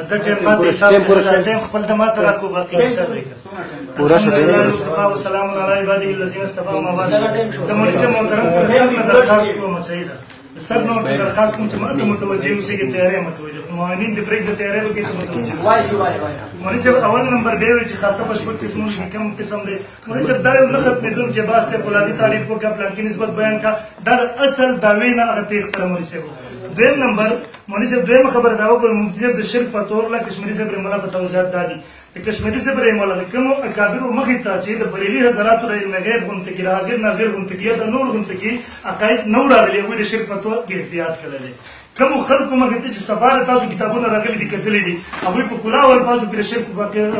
د ټیم باندې حساب ټیم خپل د ماته راکو باقي حساب وکړه پورا شو والسلام علی عباده الذین اصطفى ما بعد زمونږ سره محترم سر نه درخواست کوم سیدا سر نو درخواست کوم چې ماته متوجه اوسئ چې تیاری متوجه موانین د بریک د تیاری وکړي ته متوجه وای مونږ سره اول نمبر دی چې خاصه پښتو قسمونه کې کوم قسم دی مونږ سره دا نه ختمېدون چې باسه فولادي تعریف کو کا پلان کې نسبت بیان کا دا اصل داوی نه هغه تخ مونږ سره دویم نمبر مونږ سره دویم خبر دا وکړو مفتی د شرک په تور لا کشمیری صاحب رحمه الله توجیهات دادي کشمیری صاحب رحمه الله کوم اکابر مخې ته چې د بریلي حضرات د علم غیب غونډه کې حاضر ناظر غونډه کې د نور غونډه کې عقاید نور راغلي وي د شرک په تور کې احتیاط کړل کوم خلکو مخې ته چې سفاره تاسو کتابونه راغلي دي کتلې دي هغه په کلاو الفاظو کې شرک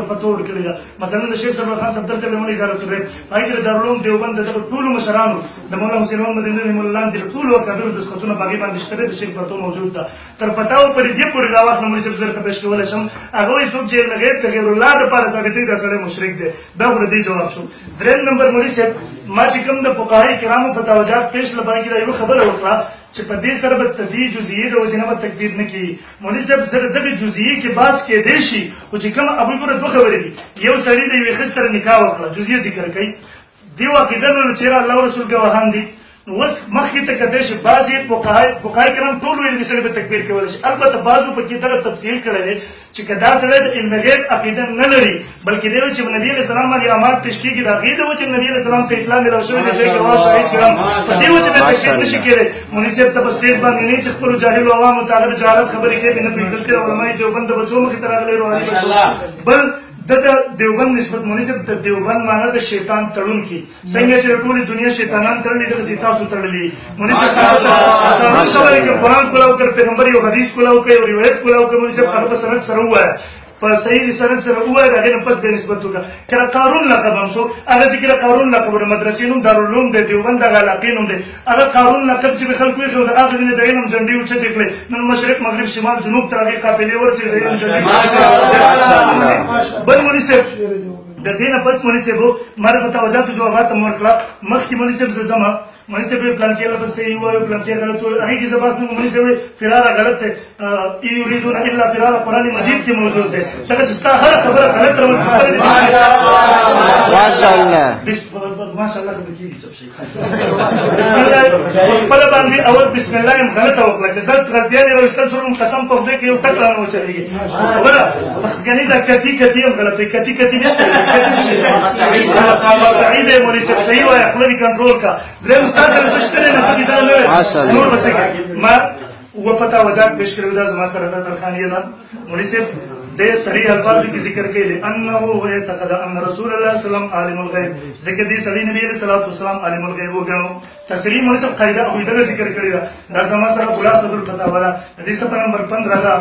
په تور کړل مثلا د شیخ صاحب خان صدر صاحب موږ اشاره کړې پای کې دارالعلوم دیوبند د ټولو مشرانو د مولانا حسین محمد نبی مولا د ټولو اکابر د سختونه باغی باندې شته د شرک په تور موجود ده تر پتاو پر دې پورې راوخت نو موږ څه ته پېښ کولای شم هغه یې څوک چې لګي ته غیر الله د پاره ثابتې د سره مشرک دی دا ور دي جواب شو دریم نمبر مولوی صاحب ما چې کوم د فقهای کرامو فتاوجات پېښ لبای کې یو خبره وکړه چې په دې سره به تدوی جزئیه د وجنه به تکبیر نه کی مولوی صاحب سره دغه جزئیه کې باس کې دی شي او چې کوم ابو ګوره دوه خبرې دي یو سړی د یوې ښځې سره نکاح وکړه جزئیه ذکر کوي دی عقیده نو چې الله رسول ګواهان دي نو اوس مخکې ته کده شي بعضې فقهای کرام ټول ویلي دي سړی به تکبیر کولی شي البته بعضو پکې دغه تفصیل کړی دی چې که دا سړی د علم غیب عقیده نه لري بلکې دی چې نبي علیه السلام باندې اعمال پیش کېږي د هغې د وجې نبي علیه السلام ته اطلاع مېلاو شوې ده چې ګواه شاهد کړم په دې وجې به تکبیر نه شي کېدی مولوي صاحب ته په سټېج باندې نه چې خپلو جاهلو عوامو ته هغه د جهالت خبرې کوي نه پوهېدل چې علماء دیوبند د بچو مخې ته راغلی روحاني بچو بل د دیوبند نسبت مولوي صاحب د دیوبند معنا د شیطان تړونکي څنګه چې ټولې دنیا شیطانان تړلي دغسې تاسو تړلي مولوي صاحب خبرې کوي قرآن کولاو کړ پیغمبر یو حدیث کولاو کوي یو روایت کولاو کوي مولوي صاحب هغه په سند سره ووایه په صحیح سند سره ووایه د هغې نه پس بیا نسبت وکړه کله قارون لقب هم شو هغه چې کله قارون لقب د مدرسې نوم دارالعلوم دی دیوبند دغه علاقې نوم دی هغه قارون لقب چې د خلکو ایښی و د هغه ځینې د علم جنډې اوچتې کړې نن مشرق مغرب شمال جنوب ته هغې قافلې ورسېږي د علم جنډې بل مولوي صاحب د دې نه پس مولوي صاحب ما د توجهاتو جوابات هم ورکړه مخکې مولوي صاحب زه ځمه مولوي صاحب پلان کې لفظ صحیح وایو پلان کې غلط وایو هغې کې زه بحث نه مولوي صاحب فراره غلط دی ان یریدون الا فراره قرآن مجید کې موجود دی دغسې ستا هره خبره غلط راوړل ماشاءالله ماشاءالله خبرې کېږي چپ شي بسم الله خپله باندې اول بسم الله یم غلطه وکړه که زه غلطیانې راویستل شروع قسم په خدای کې یو ټک رانه وچلېږي خبره مخکني دا کتي هم غلط وي کتي نشته تعید ہے مولوی صاحب صحیح وایه خوله دې کنټرول کا درېیم ستا سره څه شته نه پکې دا نه نور به څه کوي ما اووه فتاوجات پېښ کړي دا زما سره دا درخانیه ده مولوي صاحب ډېر صریح الفاظو کې ذکر کوي لانه اعتقد ان رسول الله صلی الله علیه وسلم عالم الغیب ځکه دې سړي نبي علیه الصلاة والسلام عالم الغیب وګڼو تصریح مولوي صاحب قاعده عقیده ذکر کړې ده دا زما سره خلاصه الفتاوا ده د دې صفحه نمبر 15 ده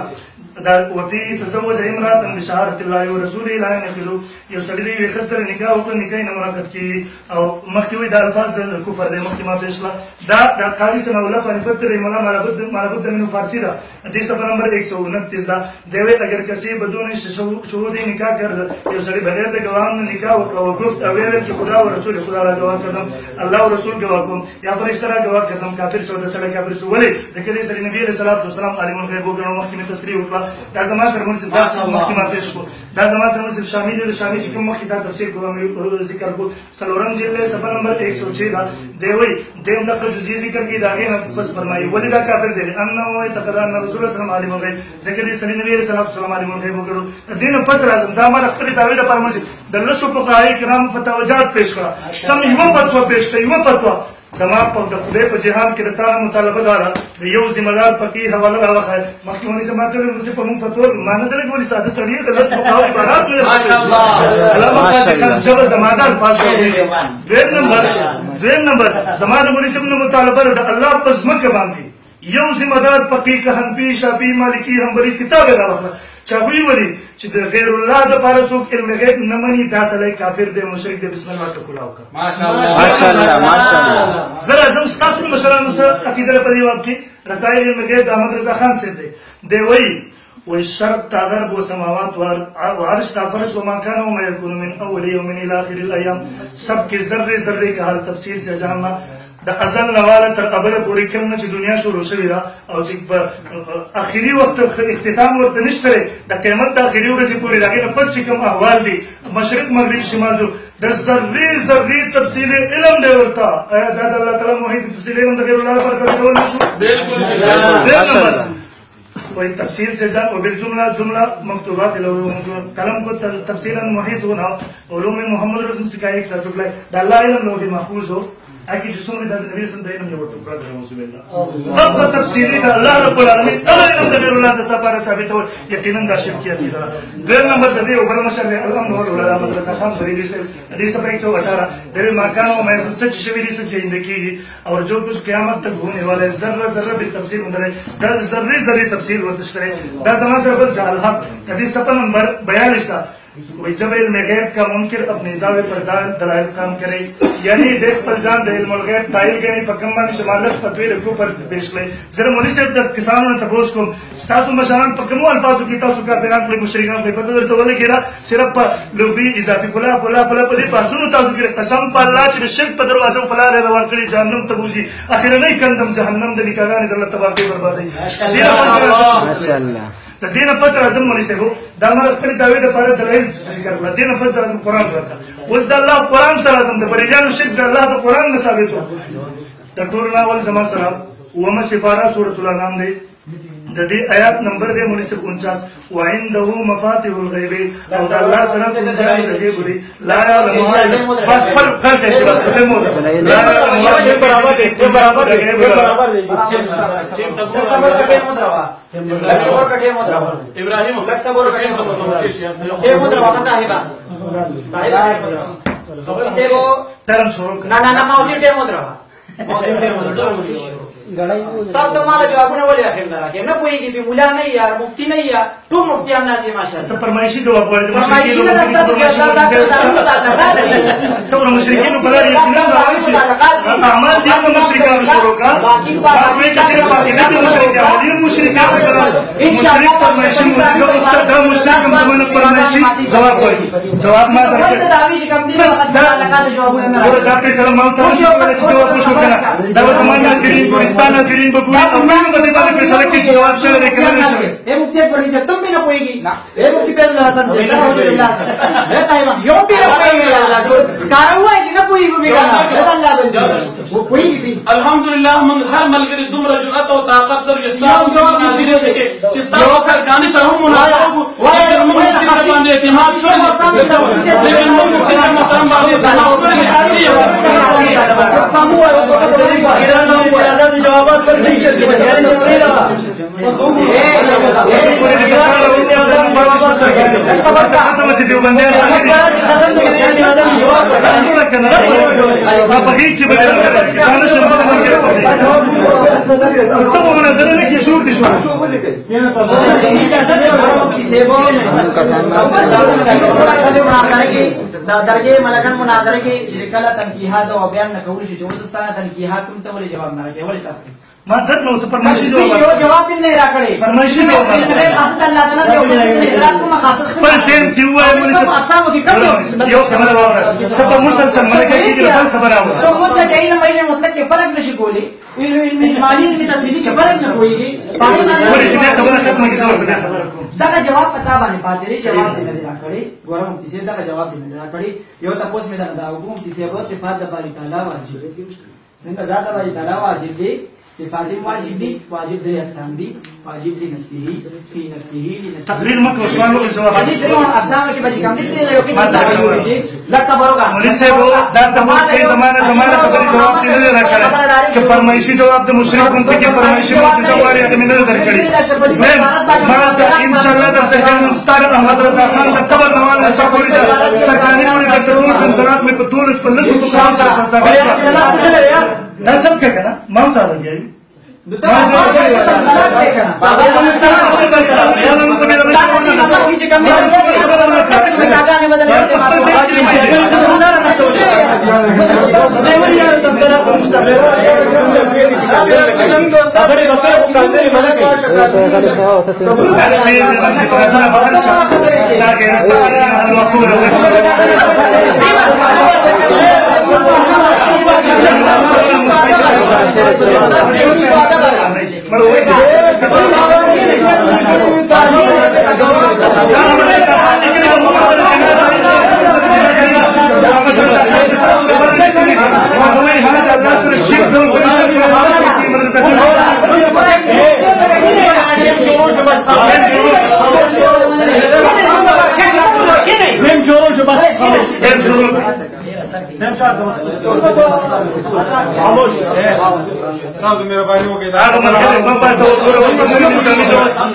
وفي تزوج امرأة بشهادة الله ورسوله لا ينقلو یو سړي د یوې ښځې سره نکاح وکړ نکاح یې نه منعقد کېږي او مخکې وایي دا الفاظ د کفر دی مخکې ما پېښ کړه دا قاضي ثناء الله فانفت رحمه الله مالبد منو فارسی ده دې صفحه نمبر 129 ده دی وایي اگر کسی بدون شهود نکاح کرد یو سړي بغیر د ګواهانو نه نکاح وکړه او گفت او ویل چې خدا و رسول خدا را ګواه کردم الله و رسول ګواه کوم یا فرشته را ګواه کردم کافر شو د سړی کافر شو ولې ځکه دې سړي نبي علیه الصلاة والسلام عالم الغیب وګڼو مخکې مې تصریح وکړه دا زما سره مولوي صاحب دا مخکې ما پېښ کړو دا زما سره مولوي صاحب شامل دی شامل چې کوم مخکې دا تفسیر کوم ذکر کو څلورم جلد صفحه نمبر 106 دا دی وایي دیم دغه جزئي ذکر کې د هغې نه پس فرمایي ولې دا کافر دی انه اعتقد ان رسول الله صلی الله علیه وسلم عالم الغیب ځکه دې سړي نبي علیه السلام عالم الغیب وګڼو د دې نه پس راځم دا ما د خپلې دعوې لپاره مولوي صاحب د لسو فقهاء کرامو فتاوجات پېښ کړه کم یوه فتوا پېښ کړه یوه فتوا زما په د خدای په جهان کې د تا مطالبه دا ده د یو ذمه دار فقیر حواله راوښایه مخکې مولوي صاحب ما ته ویل په مونږ فتوا ما نه درک مولوي ساده سړی د لس فقهاو عبارات علامه قاضي خان جبر زما د الفاظ دویم نمبر زما د مولوي صاحب نه مطالبه ده د الله په ځمکه باندې یو ذمه دار فقیر که حنفي شافعي مالکي حنبلي کتاب یې راوښله چا وی ویلي چې د غیر الله دپاره څوک علم غیب نه مني دا سړی کافر دی مشرک دی بسم الله ته کلاو کړه ماشاءالله زه راځم ستاسو مشرانو سره عقیده په دې باب کې رسائل علم غیب د احمد رضا خان صاحب دی وایي والشرق تعذرب وسماوات وعرش تعفرش وما كان وما يكون من اول يوم الى اخر الايام سب کے ذرے ذرے کا ہر تفصیل سے جاننا د ازل نواله تر ابده پورې کوم چې دنیا شروع شوې ده او چې اخري وخت اختتام ورته نشته د قیامت د اخري ورځې پورې دغه نه پس چې کوم احوال دي مشرق مغرب شمال جو د ذري تفصیل علم دی ورته آیا دا د الله تعالی موحد تفصیل علم د غیر الله پر سره کول نشو بالکل وہی تفصیل سے جان وبالجملہ جملہ مکتوبات قلم کو تفصیلا محیط ہونا علوم محمد رسول سکھائے ایک ساتھ دا اللہ علم لوگ محفوظ ہو اکی جسوں میں نبی صلی اللہ علیہ وسلم نے ٹکڑا دیا رسول اللہ اب تفصیلی دا اللہ رب العالمین اللہ علم دا غیر اللہ دا سپارہ ثابت ہو یقیناً دا شرک کیا تھی دیر نمبر دا دی اوپر مشاہدے الحمد للہ مدرسہ خان حدیث پر 118 دیر مکانوں میں سچ شویری سے زندگی اور جو کچھ قیامت تک ہونے والا ہے ذرہ ذرہ بھی تفصیل اندر ہے دا ذرے تفصیل ورتش کرے دا زمان سے رب جعل حق حدیث سپا نمبر 42 تھا وہی جب علم غیب کا منکر اپنے دعوے پر دلائل کام کرے یعنی دیکھ پر جان دے علم الغیب تائل گئے پکمان شمالس پتوی رکو پر پیش لے ذرا مولی سے کسانوں نے تبوس کو ستاسو مشانان پکمو الفاظو کی تاسو کا پیران کلی مشرکان کلی پتو در تو بلے گیرا صرف پا لوبی اضافی پلا پدی پاسونو تاسو کی قسم پا اللہ چلی شرک پا دروازو پلا رہے روان کلی جہنم تبوزی آخر نہیں کندم جہنم دلی کاغانی در اللہ تباقی بربادی دین پس رازم مولی سے ہو دامال اپنی دعوی دا پارا دلائل ذکر اللہ دین پس رازم قرآن کرتا اس دا اللہ قرآن تا رازم دا بریجان شرک دا اللہ دا قرآن نصابت ہو دا طور ناول زمان سلام وما سفارہ سورة اللہ نام دے دا دی آیات نمبر دے مولی سے 49 وعندہو مفاتح الغیب او دا اللہ سلام سنجانی دا دے بری لا یعلموها بس پر دے بس ختم ہو لا یعلموها یہ برابر دے ابراہیم لکسبور کا ٹیم مدروا یہ مدروا کا صاحبہ اسے وہ ترم شروع نا موجود ٹیم مدروا استاد تو مالا جوابونه ولې اخر نه راکې نه پوهېږي بې ملا نه یا مفتي نه یا ټول مفتیان ناست یې ماشاءالله ته فرمایشي جواب وایې فرمایشي نه ده ستا د ټولو مشرکینو په لاره اعمال دي نو مشرکانو شروع کړه باقي صرف باقي نه دي مشرکان دي مشرکانو مشرک فرمایشي استاد دا مشرک هم زمانه فرمایشي جواب وایي جواب ما درکړ دا وی کوم دي لکه جوابونه نه راځي دا په سلام مو ته جواب وشو کنه دا زمانه کې ناظرین بگوئی امین بدے والے فیصلے کی جواب شے لیکن نہیں شے اے مفتی پڑھی سے تم بھی نہ کوئی گی اے مفتی پہ حسن سے الحمدللہ سے اے صاحب یو بھی نہ کوئی گی کار ہوا ہے نہ کوئی گی اللہ بن کوئی بھی الحمدللہ من ہر ملګری دومره جرأت او طاقت در اسلام کو ناظرین سے کہ چستا سرکانی سره هم مناسب لیکن موږ دې باندې اعتماد چھوڑ لیکن موږ دې محترم باندې دعا وکړو جوابات پر نہیں چلتی درگه ملکن مناظره کې شرکله تنقیحات او بیان نه کول شي جوړ ستا تنقیحات کوم ته ولې جواب نه راکې ولې تاسو ما دت نو ته فرمایشي جواب نه راکړې فرمایشي جواب نه اصل الله تعالی یو راتو مخصص پر ټیم کې وای مونږ څه اقسام کې کړو یو خبره وره ته په مسلسل ملکه کې د خبره وره ته مو ته دایله مې مطلب کې فرق نشي کولی مجمالي می تفصیلی چې فرق نه کوي ولې چې خبره ختمه کې خبره کوم څنګه جواب پتا باندې پاتې جواب دې نه راکړې ګورم چې دا جواب دې نه راکړې یو تاسو مې دا حکم چې په صفات د باری تعالی واجب دي څنګه ذات باری تعالی واجب دي صفات واجب دي واجب دي اقسام دي واجب دي نفسه في نفسه تقریر مکو سوال کو جواب دي ته اقسام کې بچی کم دي ته یو کې دي لک صبر ہوگا مولوی صاحب دا تمام کے زمانہ خبر جواب دې نه راکړه چې فرمایشي جواب د مشرکون ته کې فرمایشي مو ځواري ته نه درکړي ما ان شاء الله د تهران ستار احمد رضا خان د قبر نوال شکر سرکاري پوری د ټول سنترات میں په ټول په لسو په خاص سره دا څه کړه ما ته راځي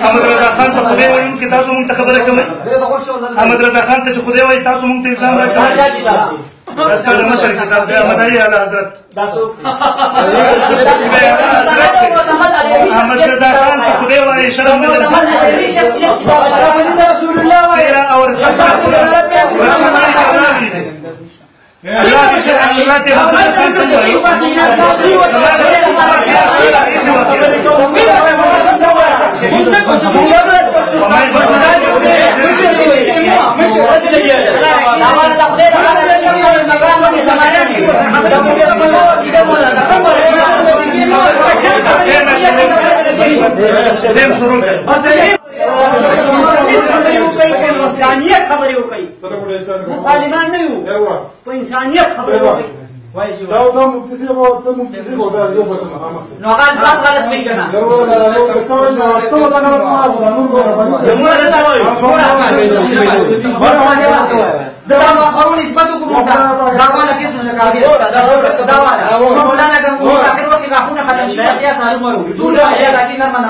احمد رضا خان ته خدای وایي چې تاسو مونږ ته خبره کوئ. احمد رضا خان ته چې خدای وایي تاسو مونږ ته الزام راکوئ. دا ستا د مشر کتاب دی احمد علي اعلی حضرت. احمد رضا خان ته خدای وایي شرم نه درځي. تیرا اور سفر الله دې شرع الله ته انسانیت خبرې وکړي. ظالمان نه یو، په انسانیت خبرې وکړي. دا مفتي صاحب او ته مفتي صاحب دا یو بل نو هغه غلط وایي کنه. دا ما قانون اثبات کوم دا وانا کیسه نه کاږي دا وانا مولانا کوم اخر وخت غاخونه ختم شي یا سره مرو ټول یا د دې نه منه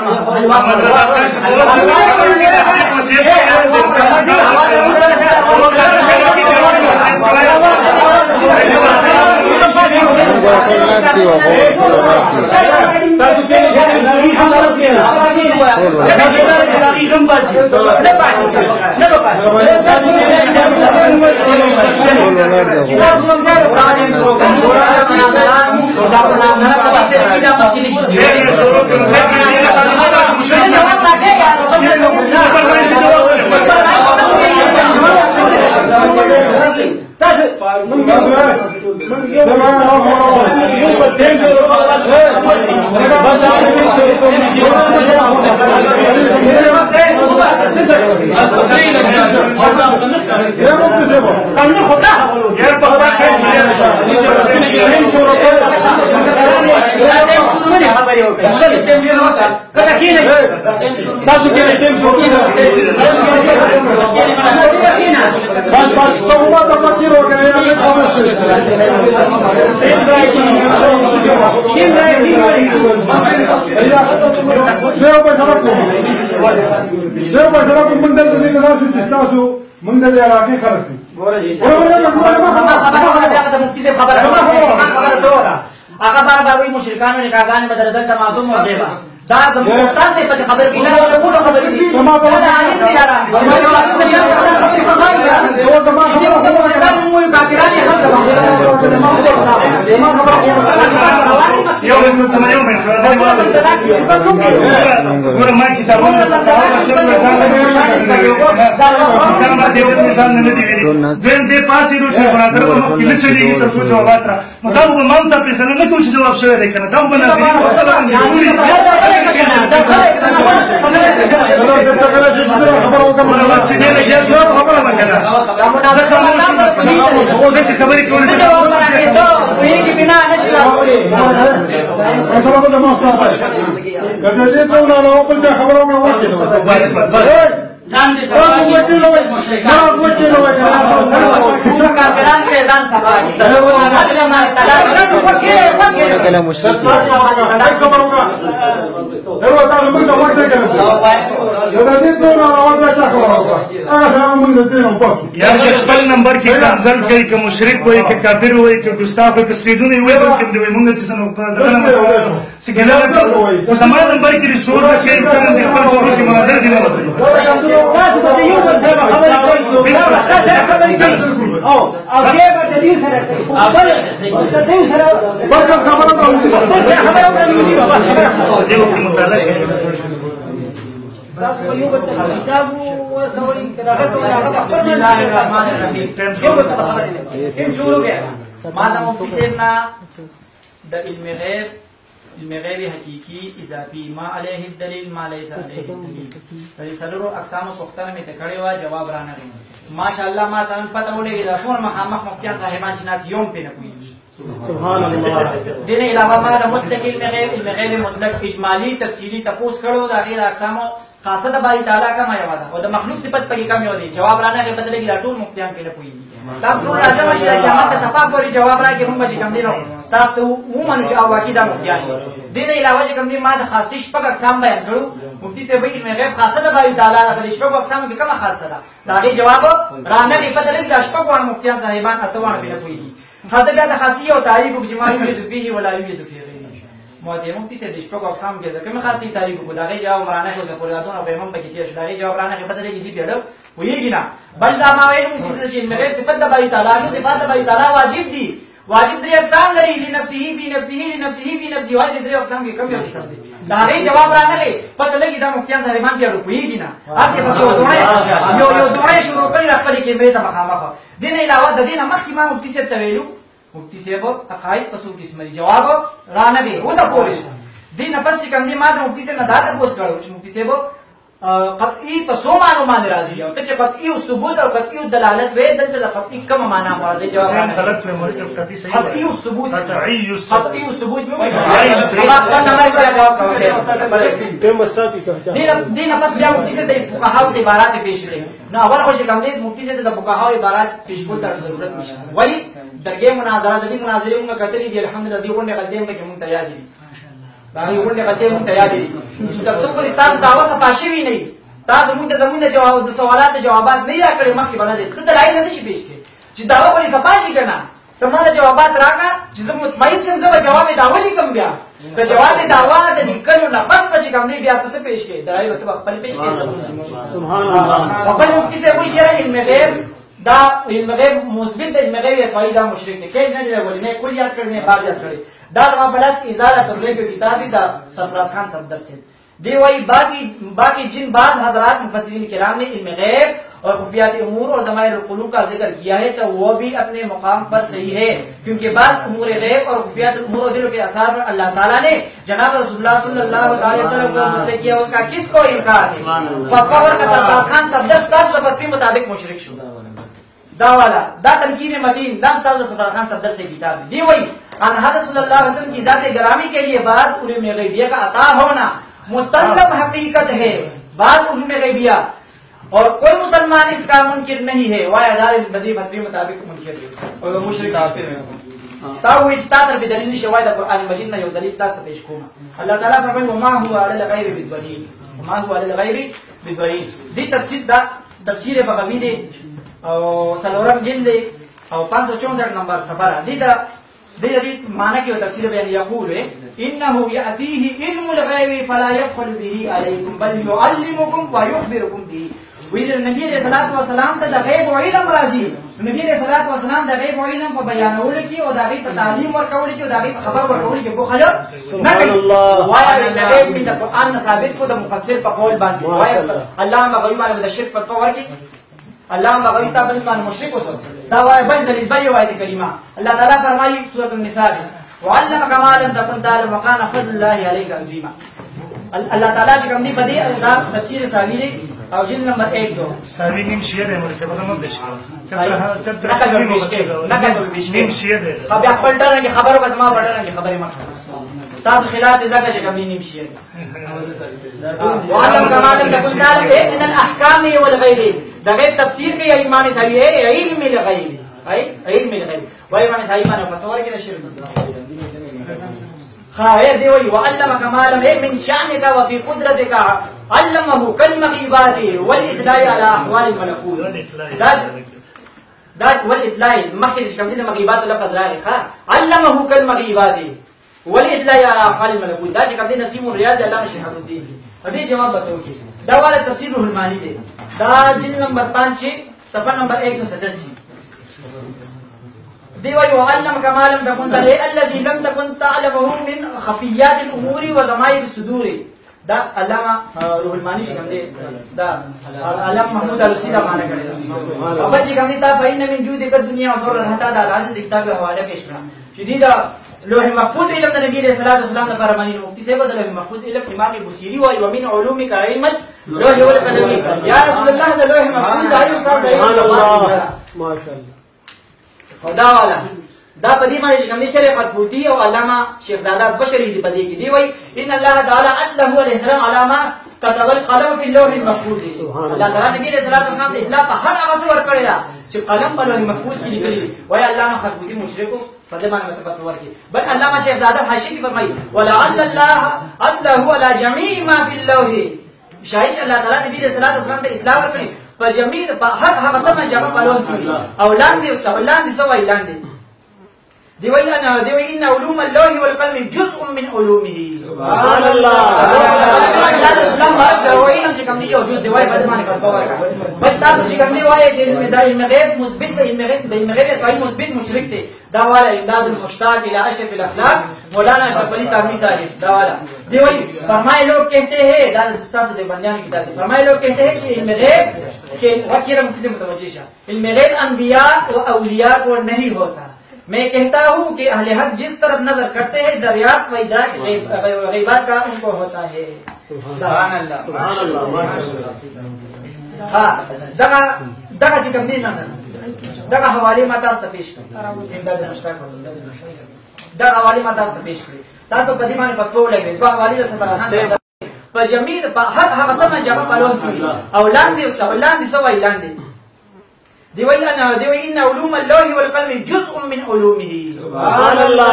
هغه بار وایي مشرکانو نکاحګانې به درته تمام موضوع دا زموږ استاد سے پس خبر کی نه ټول خبر دي ما په اړه عالم دي یاران خپل نمبر کې کمزل کوي که مشرک وي که کافر وي که ګستاخ وي که سپېدونه وي بلکې دوی مونږ ته څه او زما نمبر کې رسول کې کوم د خپل شروع کې مناظره دي نه ما د مفتي صاحب نه د علم غیب علم غیب حقیقی اضافی ما علیه الدلیل ما لیس علیه الدلیل په سلورو اقسام پوښتنه مې ته کړې وه جواب رانغی ماشاءالله ما ته نن پته ولګېده دا څومره مخامخ مفتیان صاحبان چې ناست یو هم پرې نه پوهېږي سبحان الله. دې نه علاوه ما د مطلق علم غیب مطلق اجمالي تفصیلي تپوس کړو د هغې د اقسامو خاصه د باری تعالی کمه یوه ده او د مخلوق صفت پکې کم یو دی جواب رانغی پته لګي دا ټول مفتیان پرې نه پوهېږي تاسو ټول راځه چې د قیامت د صفا پورې جواب راکړي موږ به چې کوم دی نو تاسو ته ومنو چې واقعي دا مفتیان دي دې نه علاوه چې کوم دی ما د خاصې شپږ اقسام بیان کړو مفتي صاحب وایي علم غیب خاصه د باری تعالی ده د شپږو اقسامو کې کومه خاصه ده د هغې جواب رانغی پته لګي دا شپږ واړه مفتیان صاحبان اته واړه پرې نه پوهېږي حتی بیا د خاصي او تعریف وکړو چې ما یوجد فیه ولا یوجد فی غیره مودې مفتي صاحب د شپږو اقسامو کې د کومې خاصې تعریف وکړو د هغې جواب رانغی خو د فریادونه به هم پکې تېر شو د هغې جواب رانغی پته لګي دې بیا ویږي نه بل دا ما ویل مفتي صاحب چې علم غیب صفت د باری تعالی نو صفات د باری تعالی واجب دي واجب درې اقسام لري لنفسه فی نفسه لنفسه فی نفسه واجب درې اقسام کې کوم یو قسم دي د هغې جواب رانغی پته لګي دا مفتیان صاحبان بیا پوهېږي نه هسې پسې یو دوړی شروع کړي د خپلې کیمرې ته مخامخ دې نه علاوه د دې نه مخکې ما مفتي صاحب ته ویلو مفتي صاحب حقایق په څو قسمه دي جواب رانغی اوسه پورې دې نه پس چې کوم دی ما د مفتي صاحب نه دا تپوس کړی چې مفتي صاحب قطعي په څو معنو باندې راځي او ته چې قطعي او ثبوت او قطعي او دلالت وې دلته د قطعي کومه معنا غواړي جواب رانغی غلط وي مولوي صاحب قطعي صحیح قطعي او ثبوت قطعي او ثبوت دین پس بیا مفتي صاحب د فقهاو عبارات پیش کړي نو اول خو چې کوم دی مفتي صاحب د فقهاو عبارات پیش کول ته ضرورت نشته ولی درګې مناظره د دې مناظرې موږ کتلې دي الحمدلله دې غونډې غلطۍ مې موږ ته یاد دي دا یو غونډې غلطۍ موږ ته یاد دي چې تر څو پورې ستاسو دعوه صفا شوې نه وي تاسو موږ ته زموږ د جواب د سوالات جوابات نه راکړي مخکې به نه ځې ته دلایل نه شي پیش کړي چې دعوه پورې صفا شي که نه ته ما د جوابات راکړه چې زه مطمئن شم زه به جواب دعوه لیکم بیا که جواب دعوه د لیکلو نه بس به چې کوم دی بیا ته څه پیش کړي دلایل به ته به خپل پیش کړي سبحان الله. خپل مفتي صاحب وایي چې علم غیب دا علم غیب مثبت د علم غیب اتوایي دا مشرک دی کله نه دی ولې نه کل یاد کړی نه بعض یاد کړی دا ما بلاس ازاله ترلیب کتاب دی دا سرفراز خان صفدر سے دی وای باقی جن بعض حضرات مفسرین کرام نے علم غیب اور خفیات امور اور ضمائر القلوب کا ذکر کیا ہے تو وہ بھی اپنے مقام پر صحیح ہے کیونکہ بعض امور غیب اور خفیات امور اور دلوں کے اثار پر اللہ تعالیٰ نے جناب رسول اللہ صلی اللہ علیہ وسلم کو مطلق کیا اس کا کس کو انکار ہے فتوی کا سرفراز خان صفدر 732 مطابق مشرک شو دا والا دا تنقید متین دا سرفراز خان صفدر سے کتاب دی وہی ان حضرت صلی اللہ علیہ وسلم کی ذات گرامی کے لیے بعض علوم غیبیہ کا عطا ہونا مسلم حقیقت ہے بعض علوم غیبیہ اور کوئی مسلمان اس کا منکر نہیں ہے وہ ہزار بدی فتوی مطابق منکر ہے اور مشرک کافر ہے تا وہ استاثر بدلیل شواهد القرآن مجید نے یہ دلیل تاسو پیش کوم اللہ تعالی فرمائے وما هو على الغیب بالدلیل وما هو على الغیب بالدلیل دی تفسیر دا تفسیر بغوی دی او سلورم جلد او 564 نمبر صفحه دی دا دې معنی کې تفسیر بیان یقول انه یاتیه علم الغیب فلا يدخل به علیکم بل يعلمکم ويخبرکم به ویل نبی علیہ الصلوۃ والسلام ته د غیب او علم راځي نبی علیہ الصلوۃ والسلام د غیب او علم په بیانول کې او د غیب په تعلیم ورکول کې او د غیب خبر ورکول کې بو خلک سبحان الله. وایي د غیب د قرآن ثابت کو د مفسر په قول باندې وایي الله مغوی باندې د شرک په تور کې الله مغوی صاحب باندې مشرک وسو دا وایي بل دلیل بل آیت کریمه الله تعالی فرمایي سورۃ النساء وعلمك ما لم تكن تعلم وكان فضل الله عليك عظيما الله تعالی چې کوم دی بدی دا تفسیر ساوی دی او جلد نمبر 1 2 ساوی نیم شیعه دی مولوی صاحب هم بشو نیم شیعه دی بیا خپل ډرنګ خبرو بس ما پټرنګ خبرې ما تاسو خلاف دې ځکه چې کوم دی نیم شیعه وعلمك ما لم تكن تعلم من الاحکام والغیب دا غیب تفسیر کې امام ساوی ہے علم الغیب علم الغیب وای امام ساوی باندې فتوا ورکړي شرک خیر دی وی وعلمك ما لم من شأنك وفي قدرتك علمه كالمغيبات والاطلاع على احوال الملكوت دا والاطلاع مخکې چې کوم دي د مغیبات لفظ راغی علمه كالمغيبات والاطلاع على احوال الملكوت دا چې کوم دي نسیم الریاض علامه شهاب الدین دې جواب بتاو کې دا والا تفسیر روح المانی دی دا جلد نمبر 5 صفحه نمبر 187 دی وی وعلمك ما لم تكن تعلم الذي لم تكن تعلمه من خفيات الامور وضمائر الصدور دا علامه روح المانی چې کوم دی دا علامه محمود علوسی دا معنی کړی او چې کوم دی تا بین من جود د دنیا او دور حتا دا راز د کتاب حواله پیش کړه چې دی دا لوح محفوظ علم د نبی علیہ الصلوۃ والسلام لپاره مانی نو مفتی صاحب د لوح محفوظ علم امام بصیری وایي ومن علومک علم لوح والقلم یا رسول الله د لوح محفوظ د علم سره سبحان الله ماشاء الله خدا والا دا په دې باندې چې کوم دي چې خطوطي او علامه شیخ زاده بشری دی په دې کې دی وایي ان الله تعالی ادله علیه السلام علامه كتب القلم في اللوح المحفوظ الله تعالی نبی علیہ الصلوۃ والسلام ته اطلاع په هر هغه څه ورکړی دا چې قلم په لوح محفوظ کې لیکلي وایي علامه خطوطي مشرکو په دې باندې متفق ورکړي بل علامه شیخ زاده حاشیه کې فرمایي ولعل الله ادله على جميع ما في اللوح شاید الله تعالی نبی علیہ الصلوۃ والسلام ته اطلاع ورکړي په جميع په هر هغه څه باندې جمع په لوح کې او لاندې سوای لاندې دی وایي ان علوم اللوح والقلم جزء من علومه سبحان الله اسلام دا وایي چې کوم دی یو جزء دی وایي په دې باندې کار کوي بل تاسو چې کوم دی وایي چې علم غیب مثبت علم غیب کوي مثبت مشرک دی دا والا امداد المشتاق الى اشرف الاخلاق مولانا اشرف علی تھانوی صاحب دا والا دی وایي فرمائے لوگ کہتے ہیں دا استاد دیوبندیان کی کتاب فرمائے لوگ کہتے ہیں کہ علم غیب کہ وکیرم کسی متوجہ شاہ علم غیب انبیاء و اولیاء کو نہیں ہوتا میں کہتا ہوں کہ اہل حق جس طرف نظر کرتے ہیں دریافت و ادراک غیبات کا ان کو ہوتا ہے سبحان اللہ سبحان الله ماشاء الله ہاں دغه چې کوم دي نه دغه حواله ما تاسو ته پیش کړم امداد مشتاق دغه حواله ما تاسو ته پیش کړم تاسو په دې باندې پتو لګوي دوه حواله سره په جميع په هر هغه څه باندې جواب پالو او لاندې سوای لاندې دی وایي ان علوم اللوح والقلم جزء من علومه سبحان الله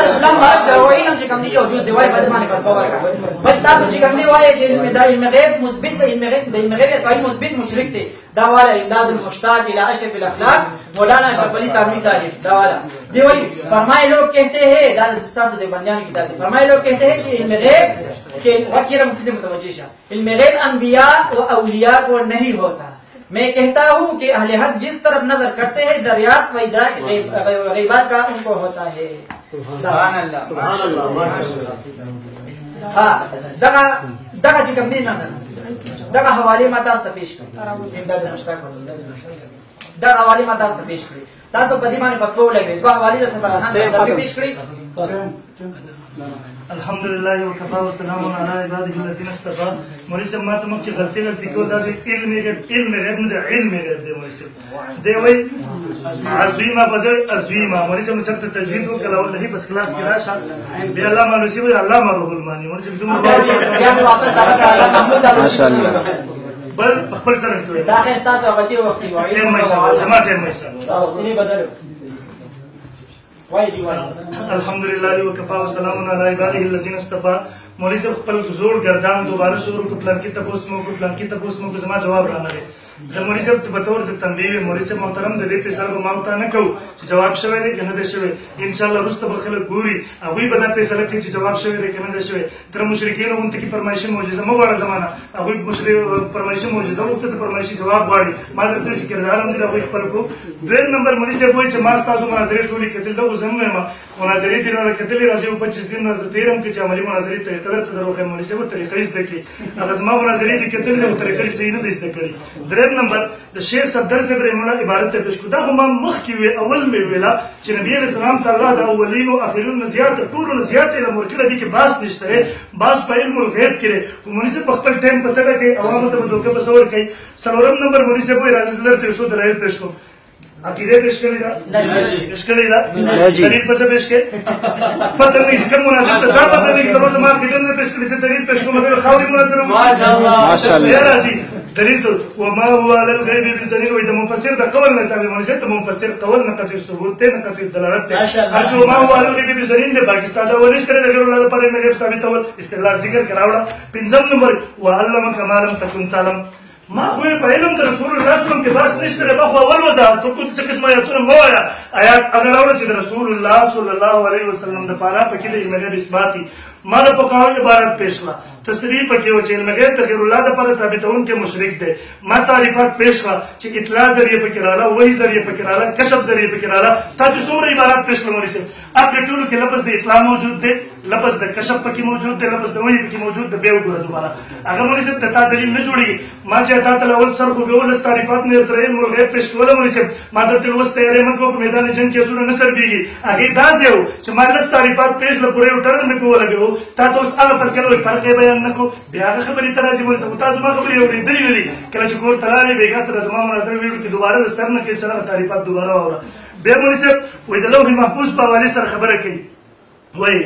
اسلام دا وایي چې کوم دی یو جزء دی وایي په دې باندې کار کوي بل تاسو چې کوم دی وایي چې علم غیب مثبت علم غیب کوي مثبت مشرک دی دا والا امداد المشتاق الى اشرف الاخلاق مولانا اشرف علی تھانوی صاحب دا والا دی وایي فرمائے لوگ کہتے ہیں دا استاد دیوبندیان کی کتاب فرمائے لوگ کہتے ہیں کہ علم غیب کہ وکیرم کسی متوجہ شاہ علم غیب انبیاء و اولیاء کو نہیں ہوتا میں کہتا ہوں کہ اہل حق جس طرف نظر کرتے ہیں دریافت و ادراک غیبات کا ان کو ہوتا ہے سبحان اللہ سبحان الله ماشاء الله ہاں دغه چې کوم دي نه دغه حواله ما تاسو ته پیش کړم امداد مشتاق دغه حواله ما تاسو ته پیش کړم تاسو په دې باندې پتو لګوي دوه حواله سره پیش کړی الحمدلله وكفى وسلام على عباده الذين اصطفى مولوی صاحب ما ته مخکې غلطي کو دا چې علم غیب نه علم غیب دی مولوی صاحب دی وایي عظیمه بځای عظیمه مولوی صاحب چې تجوید وکړه والله بس کلاس کې راشه بیا الله مولوی صاحب الله روح المانی مولوی صاحب دومره ماشاءالله بل خپل طرف کوي دا احساس او غلطي وختي وایي ټیم مې سره زما ټیم مې سره بدل الحمدلله وكفى وسلام على عباده الذين اصطفى مولوی صاحب خپل زوړ ګردان دوباره شروع کو پلان کې تاسو مو زما جواب را نه زه مولوی صاحب ته بطور د تنبیه مولوی صاحب محترم د دې په سر به ماته نه کو چې جواب شوی دی کنه دی شوی ان شاء الله رسته بخله ګوري هغه به دا فیصله کوي چې جواب شوی دی کنه دی شوی تر مشرکین اون ته کی فرمایش معجزه مو وړه زمانہ هغه مشرک فرمایش معجزه وخت ته فرمایش جواب غواړي ما درته چې کردار هم دی هغه خپل کو دویم نمبر مولوی صاحب وایي چې ما تاسو مناظره ټولې کتل دا زموږه ما مناظره دي نه کتلې راځي او 25 دن نظر تیرم کې چې عملی مناظره ته تدرته دروخه مولوی صاحب طریقې زده کی هغه زما مناظره دي کتل له طریقې صحیح نه زده کړی دریم نمبر د شیخ صدر صاحب رحمه الله عبارت ته پېښ کو دا هم مخکې وی اول مې ویلا چې نبی رسول الله تعالی د اولین او اخرین زیات ټول زیات علم ورکړه دي کې باس نشته باس په علم الغیب کې مولوی صاحب خپل ټیم په سره کې عوامو ته دوکه په سور کوي سلورم نمبر مولوی صاحب وی راځي سره 300 درایل پېښ کو عقیده پیش کړی دا پیش کړی دا دلیل په څه پیش کړي پته نه کوم مناسب ته دا پته نه کوم سمار کې کوم پیش کړی څه دلیل پیش کوم مګر خاوري مناسب ماشاءالله یا راځي دلیل څه و ما هو على الغيب بذليل و د مفسر د قول نه سره مناسب ته مفسر قول نه قطعي ثبوت ته نه قطعي دلالت ته اجو ما هو على الغيب بذليل د پاکستان دا ولې کړی د غیر الله لپاره نه غیب ثابتول استدلال ذکر کراوړه پنځم نمبر وعلم كما لم تكن تعلم ما خو په علم د رسول الله صلی الله علیه وسلم کې بس نشته به خو اول وضاحت کو څه قسمه آیاتونه مو وایا آیات اگر اورل چې رسول الله صلی الله علیه وسلم د پاره په کې د علم غیب اثباتي ما په کاوه عبارت پېښ کړه تصریح پکې و چې علم غیب د غیر الله دپاره ثابتونکی مشرک دی ما تعریفات پیش کړه چې اطلاع ذریعه پکې راغله وحي ذریعه پکې راغله کشف ذریعه پکې راغله تا چې څومره عبارات پیش کړل مولوي صاحب هغې ټولو کې لفظ د اطلاع موجود دی لفظ د کشف پکې موجود دی لفظ د وحي پکې موجود دی بیا وګوره دوباره هغه مولوي صاحب د تا دلیل نه جوړېږي ما چې تا ته اول سر خو بیا ولس تعریفات مې درته علم الغیب پیش کوله مولوي صاحب ما درته لوست تیاری مه کوه په میدان جنګ کې زړه نه سربېږي هغې داسې و چې ما لس تعریفات پیش له پورې یو ټرن مې پې ولګوو تا ته اوس هغه پد کله فرق یې بیان نه کړو بیا هغه خبرې ته راځي مولوي صاحب تا زما خبرې اورېدلې نه دي کله چې کور ته راغلې بېګا ته زما مناظره ویډیو کې دوباره د سر نه کې چې هغه تعریفات دوباره واوره بیا مولوي صاحب وایي د لوح محفوظ په حوالې سره خبره کوي وایي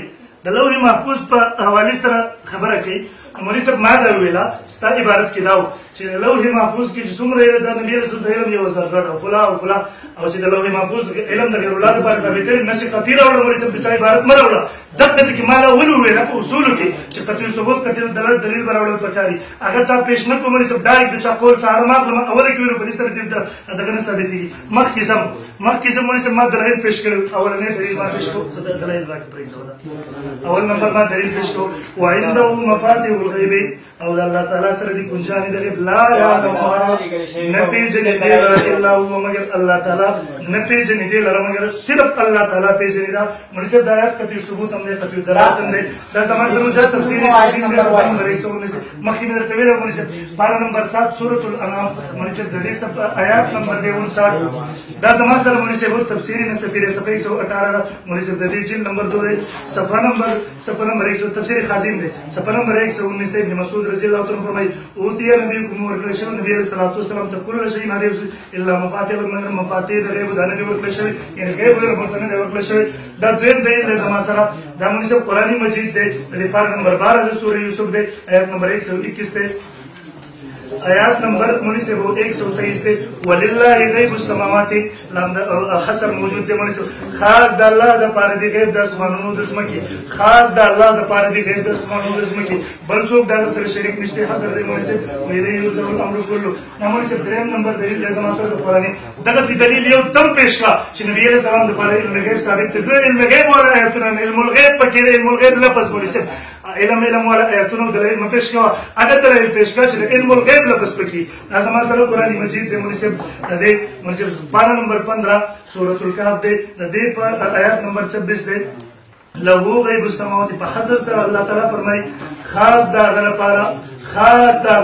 د لوح محفوظ په حوالې سره خبره کوي مولوي صاحب ما دا وویله ستا عبارت کې دا و چې د لوح محفوظ کې چې څومره د نبي رسول د علم یو ذره ده فلا او فلا او چې د لوح محفوظ علم د غیر الله لپاره ثابتېدل نشي قطعي راوړه مولوي صاحب د چا عبارت مه راوړه دغسې کې ما دا ولې وویله په اصولو کې چې قطعي ثبوت قطعي دلیل به راوړل پکار دي هغه تا پیش نه کړو مولوي صاحب ډایرکټ د چا قول سهاره ما کړم اوله کې ویلو په دې سره دغه نه ثابتېږي مخکې ځم مولوي صاحب ما دلایل پیش کړل اولنی دلیل ما پیش کړو دلایل راکړه پرېږده اول نمبر ما دلیل پیش کړو وعنده مفاتيح الغیب او د الله تعالی سره دي کنجانې د غیب لا یعلمها نه پېژني دی لره الا هو مګر الله تعالی نه پېژني دی لره مګر صرف الله تعالی پېژني دا مولوي صاحب دا آیات قطعي ثبوت هم دی قطعي دلالت هم دی دا زما سره زیات تفصیلي تفصیل دی صفحه نمبر 119 مخکې مې درته ویلي مولوي صاحب پاره نمبر 7 سورة الانعام مولوي صاحب د دې آیات نمبر دی 59 دا زما سره مولوي صاحب تفسیري نصفی صفحه 118 مولوي صاحب د دې جلد نمبر 2 دی صفحه نمبر 100 تفسیر خازن دی صفحه نمبر 119 ابن مسعود رضی الله عنه فرمایي اوتي نبيكم ورکړل نبی عليه الصلاه والسلام ته كل شيء عارف الا مفاتيح المفاتيح د غیب دانه دی ورکړل شوی یعنی غیب ورته دی ورکړل شوی دا دویم دی د زما سره دا مولوي صاحب قرآن مجید دی د پاره نمبر 12 د سورې یوسف دی آیت نمبر 121 دی آیات نمبر مولوی صاحب 123 دی ولله غیب السماوات حصر موجود دی مولوی صاحب خاص د الله د پاره دی غیب د اسمانونو د ځمکې خاص د الله د پاره دی غیب د اسمانونو د ځمکې بل څوک دا سره شریک نشته حصر دی مولوی صاحب مې یو ځل امر کولو مولوی صاحب دریم نمبر دلیل د زما سره د قرآن دغه دلیل یو تم پیش کا چې نبی علیہ السلام د پاره علم غیب ثابت دی علم غیب ولا آیاتونه علم الغیب پکې علم الغیب لفظ مولوی صاحب علم ولا آیاتونه دلیل م پیش کا اگر دلیل پیش کا چې علم الغیب لفظ پکې زما سره قرآن مجید دی مولوی صاحب د دې مولوی صاحب پاره نمبر 15 سورۃ الکهف دی د دې پر آیات نمبر 26 دی له غیب السماوات په حضرت سره الله تعالی فرمایي خاص دا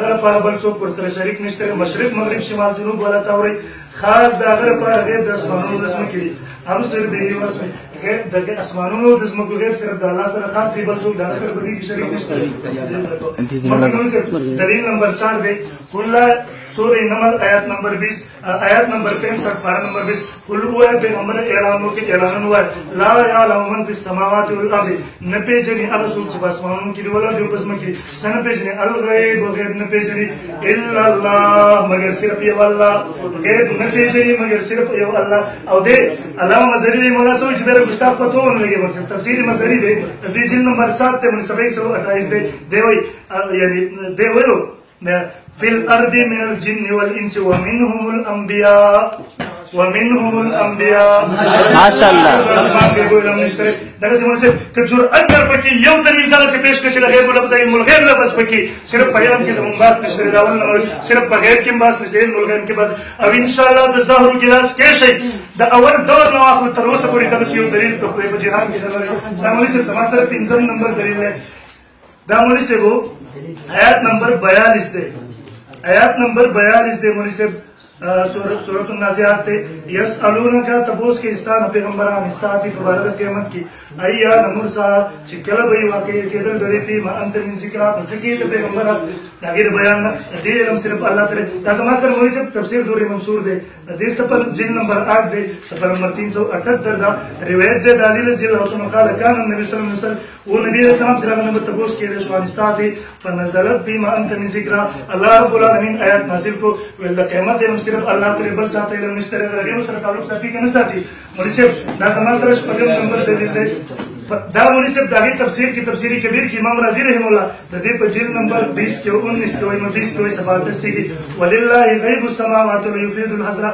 غره لپاره بل څوک ورسره شریک نشته مشرق مغرب شمال جنوب ولا توري خاص دا غره لپاره غیب د اسمانونو د ځمکې هم سر به یو اسمه غیب د اسمانونو د ځمکو غیب صرف د الله سره خاص دی بل څوک دا سره به شریک نشته دلیل نمبر 4 دی کله سورہ نمل آیات نمبر 20 آیات نمبر 65 پارہ نمبر 20 قل هو پیغمبر اعلان وکي اعلان هوا لا يعلم من في السماوات والارض نپیجنی الرسول چې اسمانونو کې دی ولا دی پس مکه سن پیجنی الغیب غیب نپیجنی الا الله مگر صرف یو الله غیب نپیجنی مگر صرف یو الله او دې علامه مزری مولا سوچ دره ګستاف پتو نه لګي ورته تفسیر مزری دی د جلد نمبر 7 ته 128 دی وای یعنی دی وایو في الأرض من الجن والإنس ومنهم الأنبياء ما شاء الله دا څه مونږ ته جرأت درپکې یو دلیل دا څه پیش کړي چې غیب لفظ علم الغیب لفظ پکې صرف په علم کې زموږ باس نشته دا ول صرف په غیب کې باس نشته علم الغیب کې باس او ان شاء الله د ظاهر ګلاس کې شي د اول دور نو اخر تر اوسه پورې دا یو دلیل په خو په جهان کې دا مولوی صاحب سماستر 5 نمبر دلیل دی دا مولوی صاحب آیات نمبر 42 دی آیات نمبر 42 دی مولوی صاحب سورۃ النازعات ته یسالونک تبوس کې استان پیغمبران حساب په بار د قیامت کې ایا نمرسا چې کله به واقع کېدل درې ما انت من ذکر ذکر پیغمبران دا غیر بیان دې علم صرف الله تعالی دا سماستر مولوی صاحب تفسیر دور منصور دی دې سفر جلد نمبر 8 دی سفر نمبر 378 دا روایت دی دلیل زیل او تم قال کان النبي صلی الله علیه وسلم او نبی رسول الله صلی الله علیه وسلم تبوس کې د شوان ساتي فنزلت فيما انت من ذکر الله رب العالمین آیات نازل کو ول قیامت صرف الله تعالی بل چاته علم نشته دا غیر سره تعلق ساتي کنه ساتي مولوی صاحب دا سماستر شپږم نمبر دلیل دی دا مولوی صاحب د هغې تفسیر کې تفسیر کبیر کې امام رازي رحم الله د دې په جلد نمبر 20 کې 19 کې وايي 20 کې وايي صفحه 10 کې ولله غیب السماوات ويفيد الحصر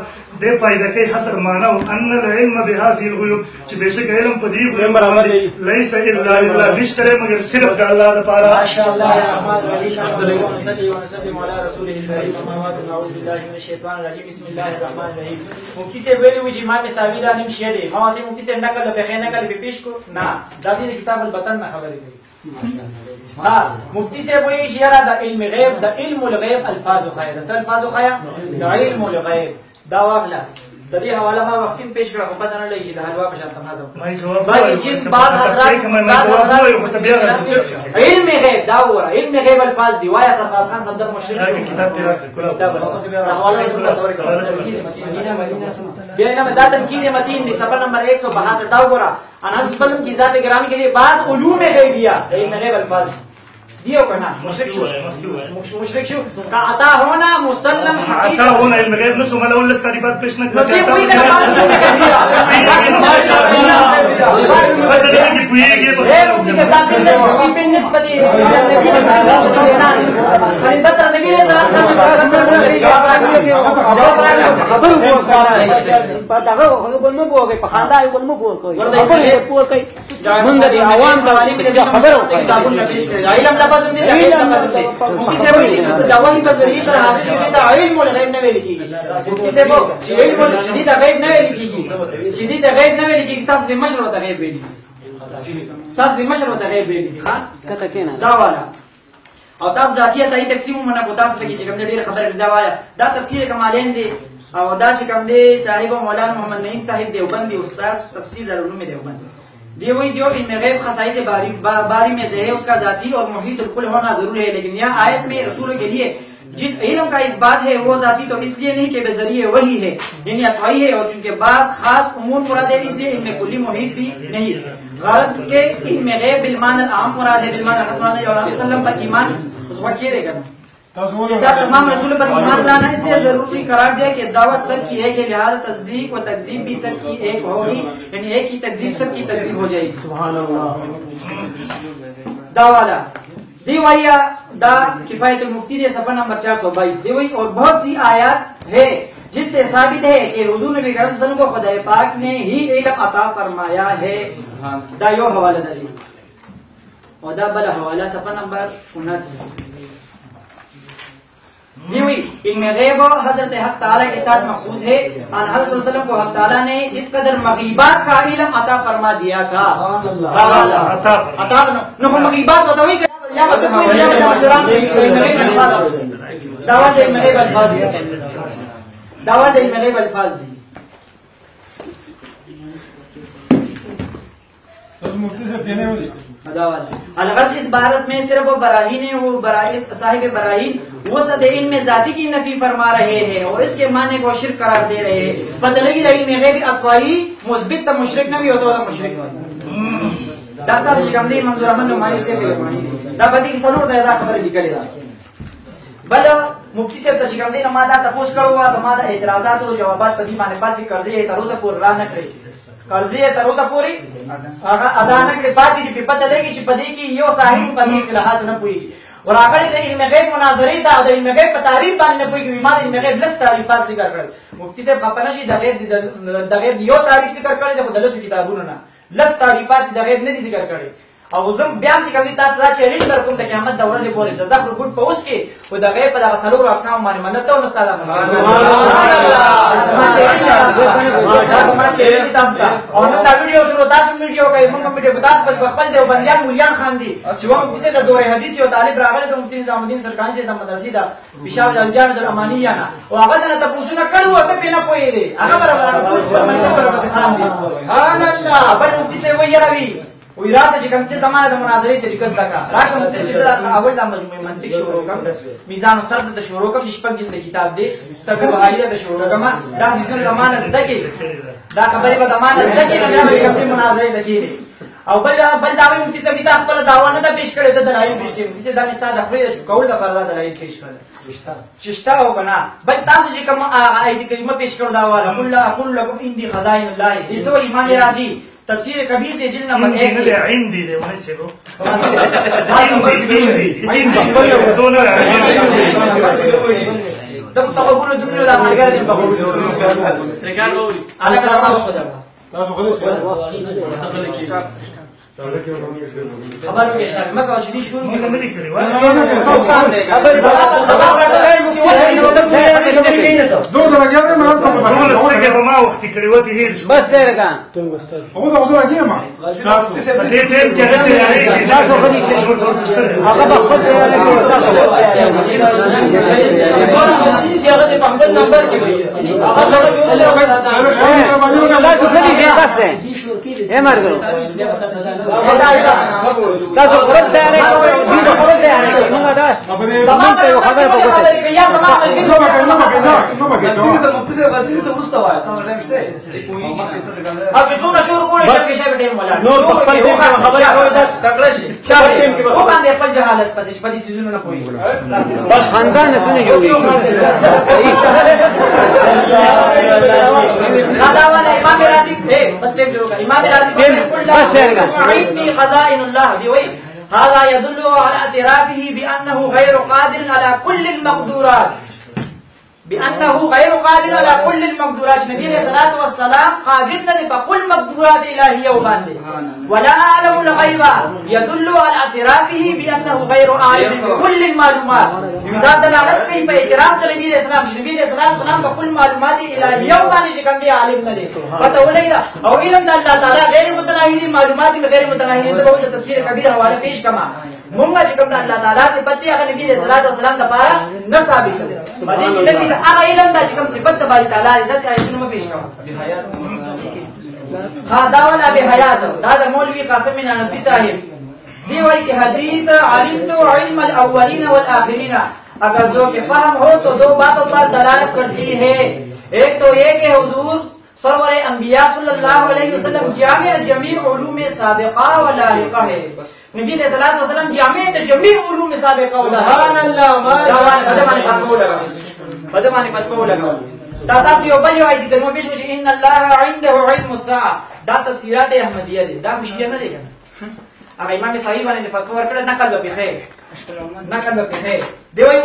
دې پایده کې حصر معنا او ان العلم بهذه الغيوب چې بشک علم په دې برابر ليس الا بالله نشتره مگر صرف د الله لپاره. ماشاء الله يا رحمن الرحيم ونصلي ونسلم على رسوله الكريم اما بعد نعوذ بالله من الشيطان الرجيم بسم الله الرحمن الرحيم. مفتی سے ویلو چې امام ساوی دا نیم شیعه دی ما ته مفتی سے نقل په خیر نقل به پیش کو نه دا دې کتاب البطن نه خبرې کوي. ها مفتی سے وایي چې یاره د علم غیب د علم الغیب الفاظ خیر اصل الفاظ خیر د علم الغیب دا واغله د دې حواله ما وختین پیش کړه خو پته نه لګی د حلوا په شرط نظم ما جواب باقي چې بعض حضرات علم غیب دا وره علم غیب الفاظ دی وایا سرفراز خان صدر مشرک کتاب تیرا کتاب بیا نه دا تنقید متین دی صفحه نمبر 162 دا وره انس وسلم کی ذات گرامی کے لیے بعض علوم غیبیہ علم غیب الفاظ دیو کنا مشرک شو کا عطا ہونا مسلم حقیقت عطا ہونا علم غیب نشو مله ول استریبات پیش نه مطلب کوئی کا بات نہیں کسی وایي چې دا وایي په ذریعہ سره حاصل شوی دا علم الغیب نه ویل کیږي. کسی وایي چې علم جدید غیب نه ویل کیږي جدید غیب نه ویل کیږي تاسو د مشر او د غیب ویل تاسو د مشر او د غیب ویل ها کته کینا دا والا او تاسو ذاتیه ته تقسیم منه کو تاسو لګی چې کوم ډیر خبره دا وایا دا تفسیر کمالین دی او دا چې کوم دی صاحب مولانا محمد نعیم صاحب دیوبند دی استاد تفسیر العلوم دیوبند دی وہی جو علم غیب خصائص باری میں سے ہے اس کا ذاتی اور محیط الکل ہونا ضروری ہے لیکن یہاں آیت میں رسولوں کے لیے جس علم کا اس بات ہے وہ ذاتی تو اس لیے نہیں کہ بذریعہ وہی ہے یعنی اطوائی ہے اور چونکہ بعض خاص امور مراد ہے اس لیے علم کلی محیط بھی نہیں ہے. غرض کے علم غیب بالمعنی العام مراد ہے بالمعنی الخاص مراد ہے اور رسول اللہ پر ایمان وکیل کرنا تمام رسول پر ایمان لانا اس لیے ضروری قرار دیا کہ دعوت سب کی ایک ہے لہذا تصدیق و تکذیب بھی سب کی ایک ہوگی یعنی ایک ہی تکذیب سب کی تکذیب ہو جائے گی. سبحان اللہ. دعوالا دیوائیا دا کفایت المفتی دے صفحہ نمبر 422 دیوائی اور بہت سی آیات ہے جس سے ثابت ہے کہ حضور نبی کریم صلی اللہ علیہ وسلم کو خدا پاک نے ہی علم عطا فرمایا ہے. دا یو حوالہ دا دی اور دا بلا حوالہ صفحہ نمبر 79 دیوئی علم غیب حضرت حق تعالیٰ کے ساتھ مخصوص ہے. حضرت صلی اللہ علیہ وسلم کو حق تعالیٰ نے اس قدر مغیبات کا علم عطا فرما دیا تھا. عطا مغیبات بتاوئی کہ دعوت علم غیب الفاظ دی دعوت علم غیب الفاظ دی الغرض اس بھارت میں صرف وہ براہین ہیں وہ صاحب براہین وہ صد علم ذاتی کی نفی فرما رہے ہیں اور اس کے معنی کو شرک قرار دے رہے ہیں. پتہ لگی علم غیب اطوائی مثبت تا مشرک نہ بھی ہوتا ہوتا مشرک نہیں داستا سے کم دی منظور احمد نعمانی سے بھی دا بدی کی سلور زیادہ خبر نکلے دا بل مفتی سے تشکم دی نما دا تپوس کرو وا ما دا اعتراضات و جوابات پدی باندې پاتې قرضې تروسه پور را نه کړی قرضې تروسه پوری ادا نه کړی پاتې په پته لګی چې پدی کې یو صاحب پدی اصلاحات نه پوي اور اګړې د علم غیب مناظرې دا د علم غیب په تعریف باندې نه پوي ما د علم غیب لست تعریفات ذکر کړل مفتی سے خپنشي د غیب یو تعریف ذکر کړل د خدلسو کتابونو نه لست تعریفات د غیب نه ذکر کړي او زم بیا چې کوي تاسو دا چیلنج در کوم د قیامت د ورځې پورې د ذکر ګډ پوس کې او د غیب په دغه سلور اقسام باندې منته او نستاده سبحان الله ما چیلنج تاسو او نن دا ویډیو شروع تاسو ویډیو کوي موږ ویډیو تاسو په خپل دی بنديان مولیان خان دي چې موږ کیسه د دوره حدیث یو طالب راغله د مفتی نظام الدین سرکانی سے د مدرسې دا پېښور جلجان د امانیه نه او هغه نه تاسو نه کړو ته په نه پوي دي هغه برابر خان دي سبحان الله بل مفتی سے وی راوي وی راشه چې کوم ته زمانه د مناظرې طریقه زده کا راشه مفتی چې اول د مجموعه منطق شروع کوم میزان السرد د شروع کوم شپږ جلد کتاب دی سبب غایه د شروع کوم دا ځینې زمانه زده کی دا خبره په زمانه زده کی نه کوم مناظرې د کی او بل دا وی مفتی سبي دا خپل داوا نه د پیش کړي د راي پیش کړي مفتی دا مثال د خپل کول د فرض د راي پیش کړي ششتا او بنا بل تاسو چې کوم آیت کریمه پیش کړو دا والا قل لا اقول لكم عندي خزائن الله دې سو ایمان راضي تفسیر کبیر دی جلد نمبر 1 نه دی عندي دی ونه سیبو تم تقولوا دنيا لا مالګر دي بقولوا انا كلام ما خبر کې شامل مګو چې دي شو موږ نه لیکلي و دو درجات ما انت ما وخت کړي و دي هیر شو بس درګه هو ده موضوع جاي ما دې ټیم کې هغه بس چې هغه د پخپل نمبر کې وي هغه سره لا تخلي في بس ايه مرګرو تاسو خبر ده نه دي خبر ده نه موږ دا تمام ته خبر پکوته یا زمانه अब सुना शुरू कोई विषय पे टाइम वाला नोर पप्पल को खबर कोई दा तगड़ा शी क्या टाइम के वो बांधे पल जहालत पसे पदी सीजन ना कोई बस खानदान ने सुनी जो सही दादा वाला इमाम राजी ए बस टाइम शुरू कर इमाम राजी बस देगा عندي خزائن الله دي وही هذا يدل على اعترافه بانه غير قادر على كل المقدورات بأنه غير قادر على كل المقدورات نبي عليه الصلاة والسلام قادر بكل مقدورات إلهية وبانده ولا أعلم الغيب يدل على اعترافه بأنه غير عالم بكل المعلومات يدا دلالت كي باعتراف نبي عليه السلام نبي عليه الصلاة والسلام بكل معلومات إلهية وبانده شكل دي عالم ندي فتقول إذا أو علم الله تعالى غير متناهي معلومات غير متناهي تبغى تفسير كبير حوالي فيش كما مونږ چې کوم د الله تعالی صفات هغه نبی صلی الله علیه وسلم لپاره نه ثابت دي باندې نبی هغه علم د کوم صفات د باری تعالی د څه ایتونه مې پیښ کوم خدا ولا به حیات دا د مولوی قاسم نانوتی صاحب دی وایي کہ حدیث علمت علم الاولین والآخرین اگر جو کہ فهم ہو تو دو باتوں پر دلالت کرتی ہے ایک تو یہ کہ حضور سرور انبیاء صلی اللہ علیہ وسلم جامع جمیع علوم سابقہ و لاحقہ ہے نبی علیہ الصلوۃ والسلام جامع جمیع علوم سابقہ و لاحقہ سبحان اللہ بدمانی فتو لگا دا تاسو یو بل یو ایت درمو بشو چې ان الله عنده علم الساعه دا تفسیرات احمدیه دي دا مشکل نه دي هغه امام صحیح باندې فتوا ورکړه نقل به خیر دوي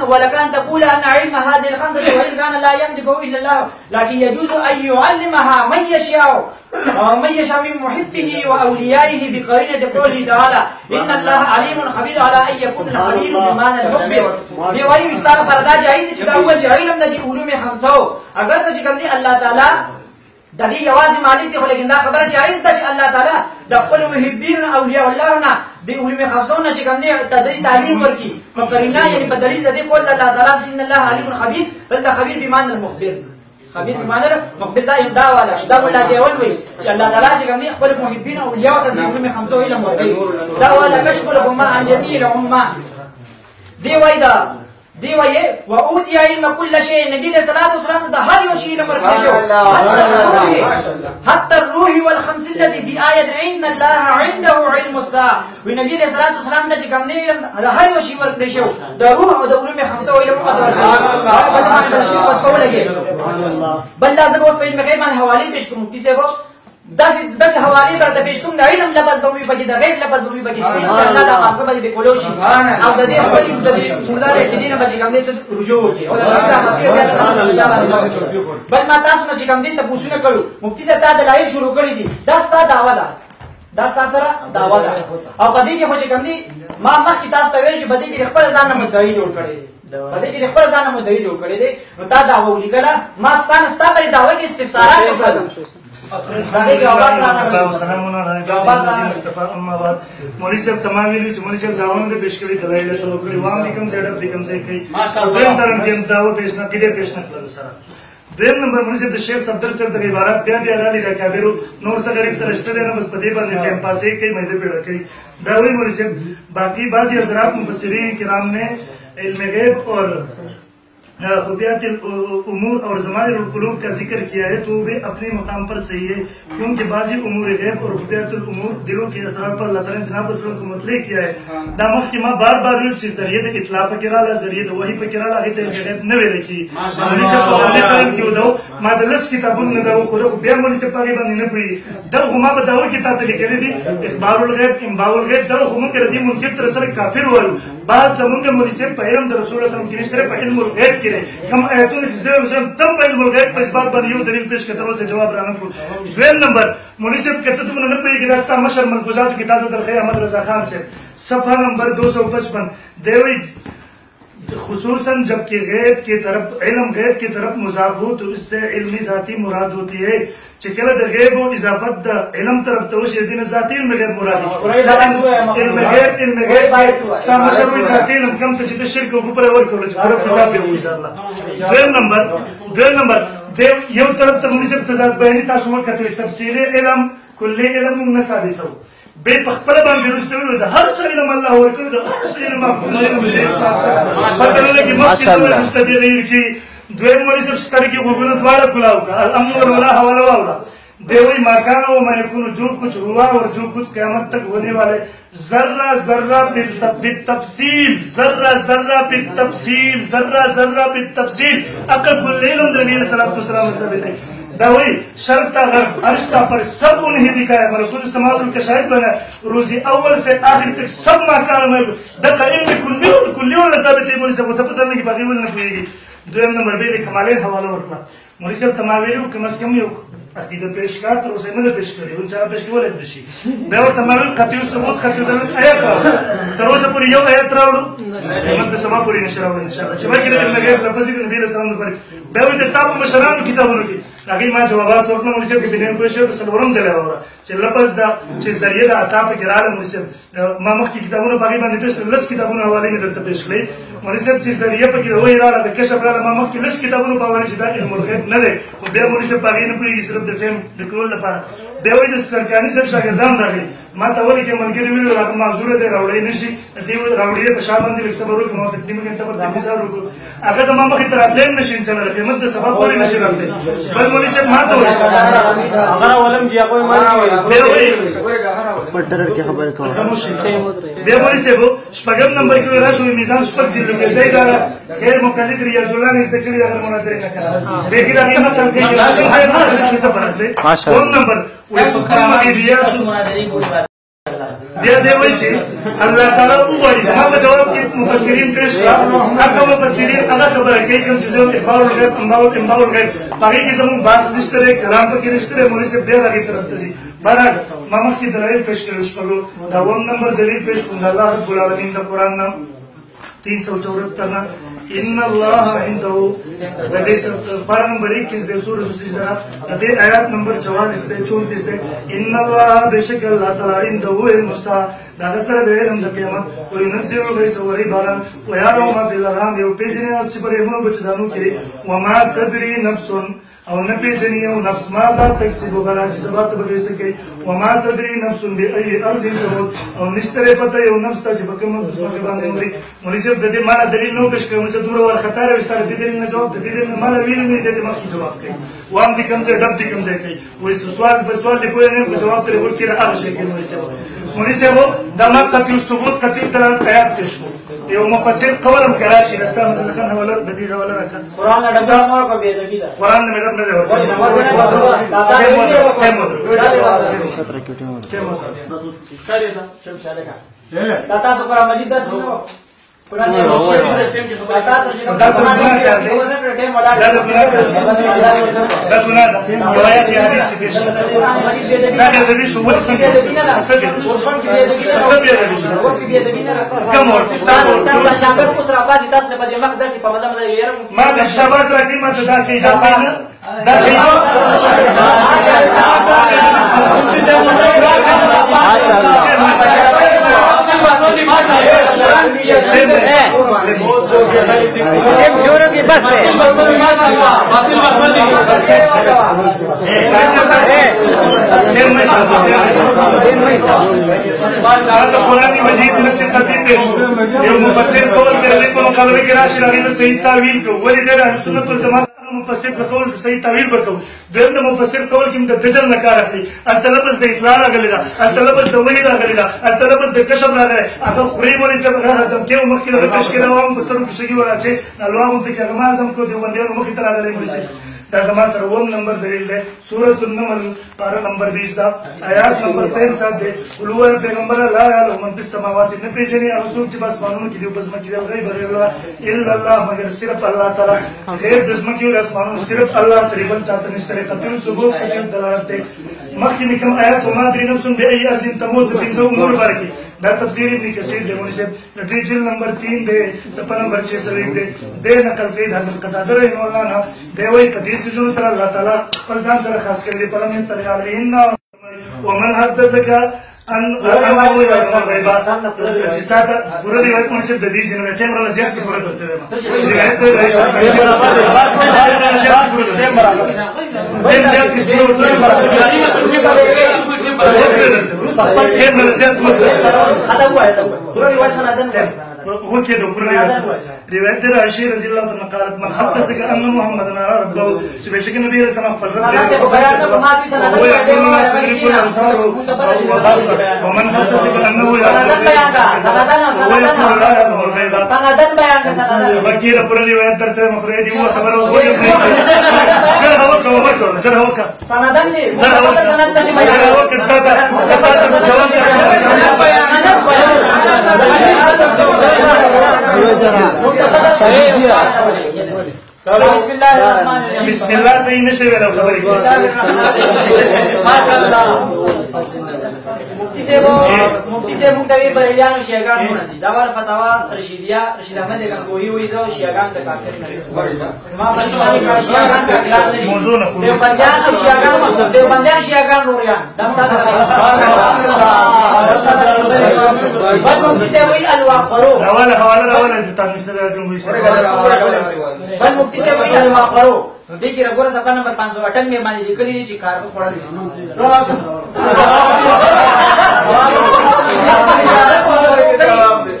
ولكان تقول ان علم هذه الخمسه وان كان لا يملك الا الله لكن يجوز ان يعلمها من يشاء من محبه واوليائه بقرينه قوله تعالى ان الله عليم خبير على ان يكون الخبير بمعنى المخبر دوي استار پر دا جایز چې دا هو علم د علوم خمسه اگر چې کوم دي الله تعالی د دې یوازې مالک دی خو لیکن دا خبره جایز ده چې الله تعالی د خپل محبین اولیاء الله نه د علوم خمسونه چې کوم دي تدریج تعلیم ورکي مقرنا یعنی په دلیل د دې قول الله تعالی ان الله علیم خبیر بل خبیر بمعنى المخبر خبیر بمعنى المخبر دا امدا والا دا ولا جوول وي چې الله تعالی چې کوم دي خپل محبین اولیاء ته د علوم خمسو علم ورکي دا ولا کشف لهم عن جميع الامه دی وای دا دی وایي واوتي علم كل شيء نبی صلی الله علیه وسلم دا هر یو شی علم ورکړو حتى الروح والخمس الذي في آية ان الله عنده علم الساعه ونبی صلی الله علیه وسلم چې کوم دی علم دا هر یو شی ورکړو دا روح او د علوم خمسه علم ورکړو بل دا زه اوس په علم غیب باندې حواله پیش کوم مفتی صاحب داس حواله برته پیش کوم د علم لفظ به مې بګی د غیب لفظ به مې بګی ان شاء الله دا ماسه به به کولو شي او د دې خپل د دې مولا کې دینه به کوم دې ته رجوع وکړي او دا شکر بل ما تاسو نه کوم دې ته پوښتنه کړو مفتی صاحب دا دلایل شروع کړی دي دا ستاسو دعوا ده دا ستاسو سره دعوا ده او په دې کې خو کوم دي ما مخکې تاسو ته ویل چې په دې کې خپل ځان نه مدعي جوړ کړی په دې کې خپل ځان نه مدعي جوړ کړی دي نو دا دعوا ولیکله ما ستاسو په دعوا کې استفسارات وکړل سلام مصطفی اما بعد مولوی صاحب تمام ویلو چې مولوی صاحب داونه د پیش کړی دلایل شروع کړی وام دي کوم ځای د کوم ځای کوي دیم درن کې داو پیش نه کړي پیش نه کړل سره دیم نمبر مولوی صاحب د شیخ صفدر صاحب د عبارت بیا رالی دا کابیرو نور څه غریب سره شته نه بس په دې باندې ټیم پاسې کوي مې دې پیړه کوي دا وی مولوی صاحب باقی بعضی حضرات مفسرین کرام نے علم غیب اور خفیات الامور اور ضمائر القلوب کا ذکر کیا ہے تو وہ اپنے مقام پر صحیح ہے کیونکہ بعضی امور غیب اور خفیات الامور دلوں کے اثرات پر اللہ تعالیٰ نے جناب رسول کو مطلع کیا ہے دا محکمہ بار بار ویل چې ذریعہ اطلاع پکې رااله ذریعہ وحی پکې رااله هغه ته غیب نه ویل کی مولوی صاحب په دې ټایم کې ودو ما د لس کتابونو نه دا وخوره خو بیا مولوي صاحب په هغې باندې نه پوهېږي دا خو ما به دا وکړي تا ته لیکلي دي اخبار الغیب انباء الغیب دا خو موږ د دې منکر تر سره کافر وایو بعض زمونږ مولوي صاحب په علم د رسول الله صلی الله علیه وسلم کې نشته په علم الغیب کې دی کوم آیتونه چې زه وسم تم په علم الغیب په اثبات باندې یو دلیل پیش کړه تر اوسه جواب رانه کړو دویم نمبر مولوي صاحب کته ته نه پوهېږي دا ستا مشر ملفوظاتو کې دا د درخې احمد رضا خان صاحب صفحه نمبر 255 دی وایي خصوصاً جبکہ غیب کی طرف علم غیب کی طرف مضاف ہو تو اس سے علمی ذاتی مراد ہوتی ہے چکل دا غیب و اضافت دا علم طرف تو اس دین ذاتی علم غیب مراد علم غیب ستا مشروعی ذاتی علم کم تجید شرک و گپر اور کرو چکر کتاب بھی ہوئی انشاءاللہ دویم نمبر یو طرف تا منیسب تضاد بیانی تاسو وقت تفصیل علم کلی علم نثابت ہو بے پخپل باندې رسته ویل د هر څه علم الله ورکړي د هر څه علم الله بدلونه کې مخکې رسته دی چې دویم مولوي صاحب ستر کې غوګونه دواړه کلاو کا الامن والولا حواله واولا دیوی مکان و ما یکون جو کچھ ہوا اور جو کچھ قیامت تک ہونے والے ذرہ ذرہ بالتفصیل ذرہ ذرہ بالتفصیل ذرہ ذرہ بالتفصیل عقل کل علم نبی علیہ السلام ثابت ہے داوی شرط تا غرب عرش تا پر سب انہیں دکھایا ملکوت السماوات کا شاہد بنا روزی اول سے آخر تک سب مکان میں دقا علم کلیون ثابت ہے مولوی صاحب ته پته نه باقي ول نه پوهیږي دویم نمبر به د کمالین حواله ورکړه مولوی صاحب تماویلو کم از کم یو عقیده پیش کړ تر اوسه نه پیش کړی او چا پیش کولای نشي به ورته تماویل قطعي ثبوت خطي دلالت آیات تر اوسه پورې یو آیات راوړو همت سما پورې نشه راوړو ان شاء الله چې مګر د نبی لفظ د نبی رسول الله پر به د تاسو مشرانو کتابونو کې هغه ما جوابات ورکړم مولوی صاحب کې بنین کوی شو سلورم ځله راوړه چې لفظ دا چې ذریعہ د عطا په ګراله مولوی صاحب ما مخکې کتابونو باندې باندې پیش لس کتابونو حواله نه درته پیش کړی مولوی صاحب چې ذریعہ په کې وایي رااله د کشف رااله ما مخکې لس کتابونو په حواله چې دا علم الغیب نه دی خو بیا مولوی صاحب باندې نه پوهیږي صرف د ټیم د کول لپاره بیا وایي د سرکاري صاحب شاګردان راغلي ما ته ولې کې ملګري ویلو هغه معذوره دی راوړی نشي دې راوړی په شا باندې لږ صبر وکړه ما په 3 غنټه باندې انتظار وکړو هغه زما مخې ته راتلی نشي ان شاء الله قیمت د سبب پورې نشي راتلی بل مولوي صاحب ما ته وایي هغه ولم چې هغه ما پټر کې خبره کوم بیا مولوي صاحب شپږم نمبر کې راشو میزان شپږ جلد کې دی دا غیر مقلد ریاض الله نه ذکر کړی دا مناظره نه کړه به کې دا نه مطلب کې څه فرق دی کوم نمبر وې څومره ریاض بیا دی وایي چې الله تعالی وایي زما په جواب کې مفسرین پیش کړه هغه مفسرین هغه خبره کوي کوم چې زه اخبار الغیب انباء الغیب هغه کې زموږ باس نشته کلام پکې نشته مولوي صاحب ډېر هغه طرف ته ځي بهرحال ما مخکې دلایل پیش کړل شپږو دا اووم نمبر دلیل پیش کړم د الله رب العالمین د قرآن نام 374 ان الله عنده حدیث پارا نمبر 21 دے سورۃ السجدہ دے آیات نمبر 44 دے 34 دے ان الله بشک اللہ تعالی عنده علم الساعه دا سره د علم د قیامت او ينزل الغيث والربان ويرى ما في الارحام یو پیژنې اس پر ایمو بچدانو کې وما تدري نفس او نبی جنی او نفس ماذا تکسب غدا چې سبا ته به سکے وما تدري نفس بأي ارض تموت او نشتره پته یو نفس ته چې په کوم ځای باندې مري مولوی صاحب د دې مال دلیل نو پیش کوم چې دومره ور خطر وستاره د دې نه جواب د دې نه مال ویل نه دې مخکې جواب کوي وام دې کوم ځای ډب دې کوم ځای کوي وې سوال په سوال دې کوی نه جواب ترې ورکړه هغه شی کوي مولوی صاحب دا ما قطعي ثبوت قطعي دلالت آیات پیش کو یو مفسر قولم کراشي دستانه د ځخن حواله د دې حواله راکړه قرآن د دغه په بيدګی ده قرآن نه مدد نه دی دا تاسو پر مجید درس نو قرآن چې تاسو چې دا څونه روایت حدیث کې پیش دا د دې شو ولې څنګه کوم ورته تاسو شامل اوس را باندې تاسو په دې مخ داسې په مزه یې ما د شاباس راځي ما ته دا کې دا پاینه دا کې जोरों की बस है قرآن مجید میں سے ترتیب پیش ہو یہ مفسر قول کرنے کو مقابلے کے راشد علی نے صحیح تعویل کو ولی دیر اہل سنت والجماعت مفسر قول صحیح تعویل ورکو دویم د مفسر قول کې د دجل نه کار اخلي التلبس د اطلاع راغلی دا التلبس د وحی راغلی دا التلبس د کشف راغلی هغه خوري ولې سره هضم کې مخکې د پیش کړه او مستر کې شګي ولا چې الله مو ته کې هغه هضم کو دی باندې مخکې تر راغلی مې دا زما سره 1 نمبر دلیل دی سورۃ النمل پارا نمبر 20 دا آیات نمبر 65 دی قلوا پیغمبر لا یعلم من فی السماوات نه پیژني هغه څوک چې بس اسمانونو کې دی بس مکه دی غیب الا الله مگر صرف الله تعالی غیب د اسمانو او اسمانونو صرف الله تقریبا چاته نشته کتل ثبوت کوي دلالت دی مخکې کوم آیات ما درې نفس به ای ارض تموت پنځو امور بارکی دا تفسیر ابن کثیر دی مونږ سے جلد نمبر 3 دی صفحه نمبر 6 دی د نقل کوي حضرت قتاده رحمه الله نه دی وایي کدي سجون سره الله تعالی خپل ځان سره خاص کړی په لمن تلعلین ومن حدثك ان امامو یوسف غیباسان چې چاته پوره دی وایي مونږ د دې جنو ټیم را زیات پوره کوي روایت دی روایت راشي رضی الله عنه قالت من حدثك ان محمد ربه چې بشک نبی رسول الله صلی الله علیه وسلم ومن حدثك انه وکیل پر روایت درته مخری دی و خبر اوس وایي جره وکړه وکړه جره وکړه سندن دي جره وکړه سپاته جواب بسم الله الرحمن الرحيم بسم الله صحیح نشي ویلو خبرې ماشاءالله مفتی سے مقتدی بریلیان و شیعگان ہونا دی دوار فتاوا رشیدیہ رشید احمد اگر کوئی ہوئی زو شیعگان دا کافر نبی زمان پرسمانی کا شیعگان کا خلاف نہیں دیوبندیان شیعگان روریان دستا بل مفتی سے ہوئی الواقرو بل مفتی سے ہوئی الواقرو देखिए रघुवर सभा नंबर 558 में मान लीजिए कली जी कार को फोड़ा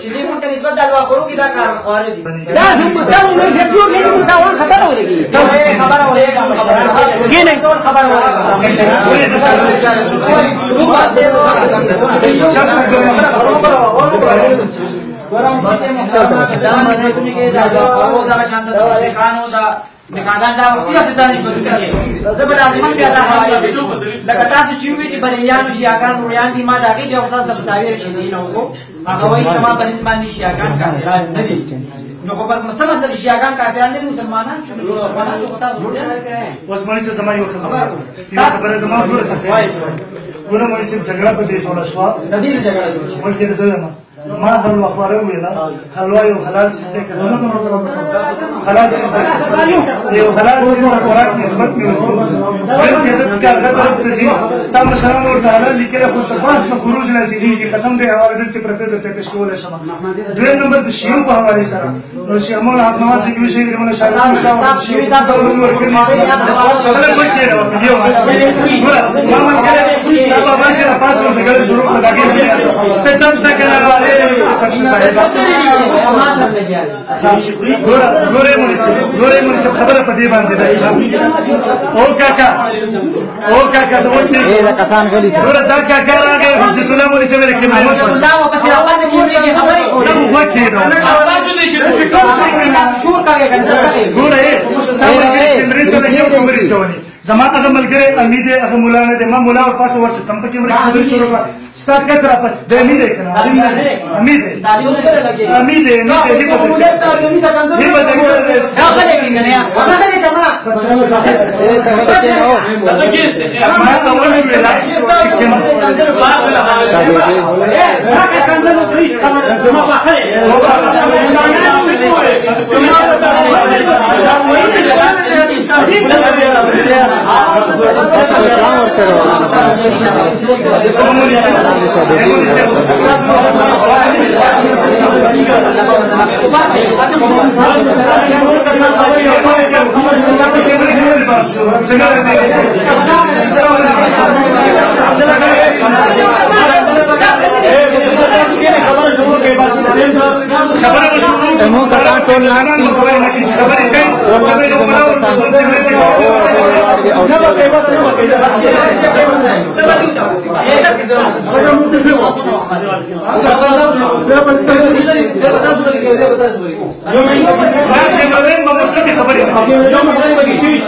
चीनी मुंटे निस्बत डालवा करो कि दा कार फोड़े दी ना हम मुद्दा में से क्यों नहीं मुद्दा और खत्म हो रही कैसे खबर हो रही ये नहीं तो खबर हो रही गरम से मुद्दा जाम है तुम्हें के दा को दा शांत से कान होता निकादان دا وختي ستانش بچي زبر لازمان بیا دا لکه تاسو چې وی چې بریلیانو شیعاګان رویان دي ما داګه جواب تاسو ته تعبیر شي نه وکړو هغه وایي سما باندې شیعاګان کافران نه دي نو په بس مسله د شیعاګان کافران نه مسلمانان شو مسلمانان څه تاسو جوړه اوس مونږ څه زما یو خبره زما ګوره ګوره مونږ څه جګړه په دې جوړه شو د دې جګړه جوړه شو ولکه زما ما هل وخواره ویلا حلوا یو حلال سیسته کړه حلال سیسته یو حلال سیسته خوراک نسبت می وکړو بلکې د کارګر طرف ته زی ستاسو شرم او تعالی لیکل خو ستاسو پاس نه خروج لازمي کی قسم دې حواله دې پرته د پیش کول شم دویم نمبر د شیو په حواله سره نو شیمون حکومت کې وشي موږ شاګردان تاسو شیو دا ضرور ورکړي ما خبره وکړه یو ګور ما ما کړه چې بابا چې پاس نو څنګه شروع کړه دا کې ته څنګه څنګه ګوره مونږ خبره په دې باندې ده او کاکا د وټي دا کسان غلي ګوره دا کاکا راغی حجت الله مونږ سره کې محمد الله واپس راځي کې خبرې کوي وټي نو تاسو دې چې ټول څه شور کوي ګوره زما هغه ملګری امید هغه مولانا د ما مولا او پاسه ورسره تم پکې مړ خبرې شروع کړه ستا کسره په د امید کنه امید دې په څه هغه دې کنه یا هغه دې کنه تاسو کېسته ما ته وایي ویلا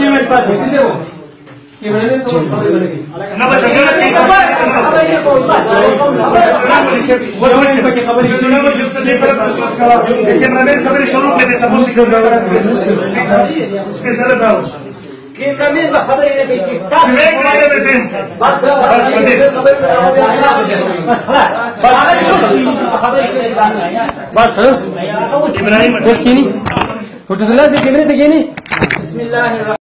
منٹ پاتې دي څه وو ابراهیم ته خبرې ولګي نه بچګر ته خبرې نه کوي بس ورونه پکې خبرې شروع نه وځي ته دې پر تاسو کاوه کیمرامین خبرې شروع کړې ته تاسو څنګه سپیشل راو کیمرامین به خبرې نه کوي بس بس ابراهیم بس کینی فوټو دلاسه کیمرې ته کینی بسم الله